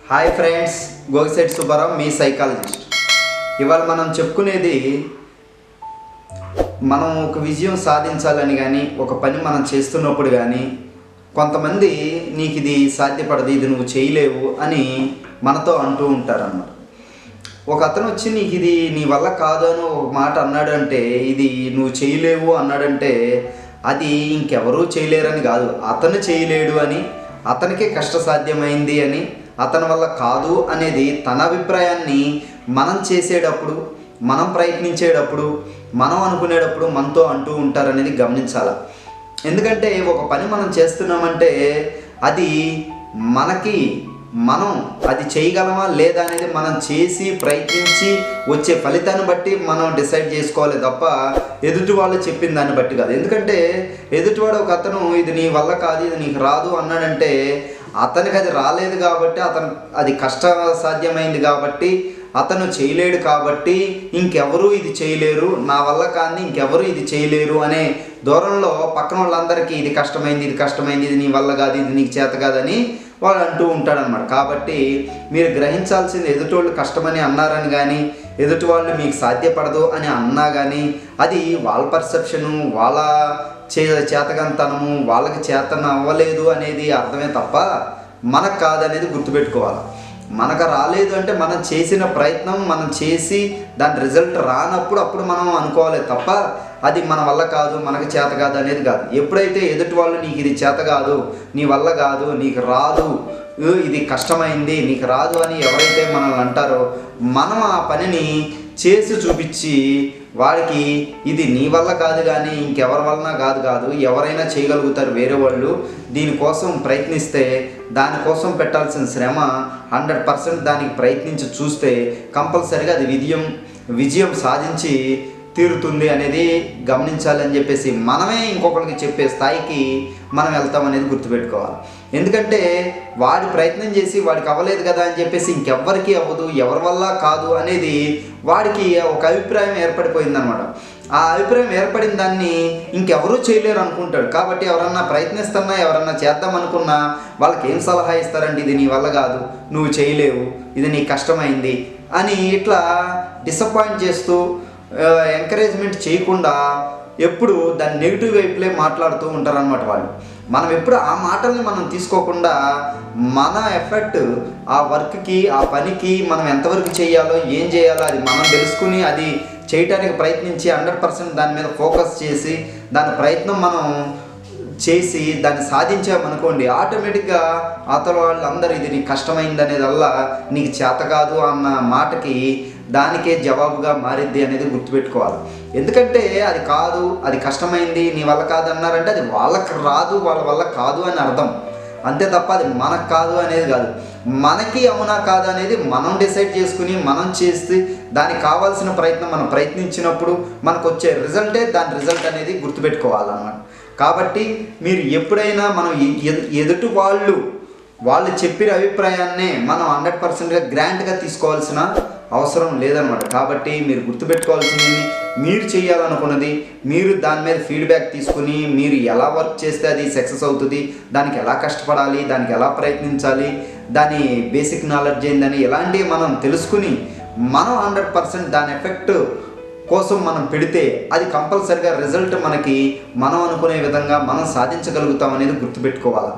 Hi friends, Gogisetti Subbarao మీ psychologist. ఇవాళ మనం చెప్పుకునేది మనం ఒక విజయం సాధించాలని కానీ ఒక పని మనం చేస్తున్నప్పుడు కానీ కొంతమంది నీకు ఇది సాధ్యపడదు, ఇది నువ్వు చేయలేవు అని మనతో అంటూ ఉంటారన్నమాట. ఒక అతను వచ్చి నీకు ఇది నీ వల్ల కాదు అని ఒక మాట అన్నాడు అంటే, ఇది నువ్వు చేయలేవు అన్నాడంటే అది ఇంకెవరూ చేయలేరని కాదు, అతను చేయలేడు అని, అతనికే కష్టసాధ్యమైంది అని, అతని వల్ల కాదు అనేది తన అభిప్రాయాన్ని మనం చేసేటప్పుడు, మనం ప్రయత్నించేటప్పుడు, మనం అనుకునేటప్పుడు మనతో అంటూ ఉంటారనేది గమనించాలి. ఎందుకంటే ఒక పని మనం చేస్తున్నామంటే అది మనం అది చేయగలమా లేదా అనేది మనం చేసి ప్రయత్నించి వచ్చే ఫలితాన్ని బట్టి మనం డిసైడ్ చేసుకోవాలి తప్ప ఎదుటి వాళ్ళు చెప్పిన దాన్ని బట్టి కాదు. ఎందుకంటే ఎదుటివాడు ఒక అతను ఇది నీ వల్ల కాదు, ఇది నీకు రాదు అన్నాడంటే అతనికి అది రాలేదు కాబట్టి, అది కష్టసాధ్యమైంది కాబట్టి, అతను చేయలేడు కాబట్టి ఇంకెవరూ ఇది చేయలేరు, నా వల్ల కానీ ఇంకెవరు ఇది చేయలేరు అనే దూరంలో పక్కన వాళ్ళందరికీ ఇది కష్టమైంది, ఇది నీ వల్ల కాదు, ఇది నీకు చేత కాదని వాడు అంటూ ఉంటాడనమాట. కాబట్టి మీరు గ్రహించాల్సింది ఎదుటోళ్ళు కష్టమని అన్నారని కానీ, ఎదుటి వాళ్ళు మీకు సాధ్యపడదు అని అన్నా కానీ అది వాళ్ళ పర్సెప్షను, వాళ్ళ చేతకంతనము, వాళ్ళకి చేతన అవ్వలేదు అనేది అర్థమే తప్ప మనకు కాదనేది గుర్తుపెట్టుకోవాలి. మనకు రాలేదు అంటే మనం చేసిన ప్రయత్నం మనం చేసి దాని రిజల్ట్ రానప్పుడు అప్పుడు మనం అనుకోవాలి తప్ప అది మన వల్ల కాదు, మనకు చేత కాదు అనేది కాదు. ఎప్పుడైతే ఎదుటి వాళ్ళు నీకు ఇది చేత కాదు, నీ వల్ల కాదు, నీకు రాదు, ఇది కష్టమైంది, నీకు రాదు అని ఎవరైతే మనల్ని అంటారో మనం ఆ పనిని చేసి చూపించి వాడికి ఇది నీ వల్ల కాదు కానీ ఇంకెవరి వలన కాదు, ఎవరైనా చేయగలుగుతారు వేరే వాళ్ళు, దీనికోసం ప్రయత్నిస్తే దానికోసం పెట్టాల్సిన శ్రమ 100% దానికి ప్రయత్నించి చూస్తే కంపల్సరీగా అది విజయం సాధించి తీరుతుంది అనేది గమనించాలని చెప్పేసి మనమే ఇంకొకరికి చెప్పే స్థాయికి మనం వెళ్తామనేది గుర్తుపెట్టుకోవాలి. ఎందుకంటే వాడి ప్రయత్నం చేసి వాడికి అవ్వలేదు కదా అని చెప్పేసి ఇంకెవ్వరికి అవ్వదు, ఎవరి వల్ల కాదు అనేది వాడికి ఒక అభిప్రాయం ఏర్పడిపోయిందనమాట. ఆ అభిప్రాయం ఏర్పడిన దాన్ని ఇంకెవరూ చేయలేరు అనుకుంటాడు. కాబట్టి ఎవరన్నా ప్రయత్నిస్తున్నా, ఎవరన్నా చేద్దాం అనుకున్నా వాళ్ళకి ఏం సలహా ఇస్తారంటే ఇది నీ వల్ల కాదు, నువ్వు చేయలేవు, ఇది నీకు కష్టమైంది అని ఇట్లా డిసప్పాయింట్ చేస్తూ ఎంకరేజ్మెంట్ చేయకుండా ఎప్పుడు దాని నెగిటివ్ వైపులే మాట్లాడుతూ ఉంటారనమాట వాళ్ళు. మనం ఎప్పుడు ఆ మాటల్ని మనం తీసుకోకుండా మన ఎఫర్ట్ ఆ వర్క్కి, ఆ పనికి మనం ఎంతవరకు చేయాలో, ఏం చేయాలో అది మనం తెలుసుకుని అది చేయటానికి ప్రయత్నించి 100% దాని మీద ఫోకస్ చేసి దాని ప్రయత్నం మనం చేసి దాన్ని సాధించామనుకోండి, ఆటోమేటిక్గా అవతల వాళ్ళందరూ ఇది నీకు కష్టమైంది అనేదల్లా నీకు చేత కాదు అన్న మాటకి దానికే జవాబుగా మారిద్ది అనేది గుర్తుపెట్టుకోవాలి. ఎందుకంటే అది కాదు, అది కష్టమైంది, నీ వల్ల కాదు అన్నారంటే అది వాళ్ళకి రాదు, వాళ్ళ వల్ల కాదు అని అర్థం, అంతే తప్ప అది మనకు కాదు అనేది కాదు. మనకి అవునా కాదు అనేది మనం డిసైడ్ చేసుకుని మనం చేసి దానికి కావాల్సిన ప్రయత్నం మనం ప్రయత్నించినప్పుడు మనకు వచ్చే రిజల్టే దాని రిజల్ట్ అనేది గుర్తుపెట్టుకోవాలన్నమాట. కాబట్టి మీరు ఎప్పుడైనా మనం ఎదుటి వాళ్ళు చెప్పిన అభిప్రాయాన్నే మనం 100%గా గ్రాంట్గా తీసుకోవాల్సిన అవసరం లేదనమాట. కాబట్టి మీరు గుర్తుపెట్టుకోవాల్సింది మీరు చేయాలనుకున్నది మీరు దాని మీద ఫీడ్బ్యాక్ తీసుకుని మీరు ఎలా వర్క్ చేస్తే అది సక్సెస్ అవుతుంది, దానికి ఎలా కష్టపడాలి, దానికి ఎలా ప్రయత్నించాలి, దాని బేసిక్ నాలెడ్జ్ ఏందని ఇలాంటివి మనం తెలుసుకుని మనం 100% దాని ఎఫెక్ట్ కోసం మనం పెడితే అది కంపల్సరిగా రిజల్ట్ మనం అనుకునే విధంగా మనం సాధించగలుగుతాం అనేది గుర్తుపెట్టుకోవాలి.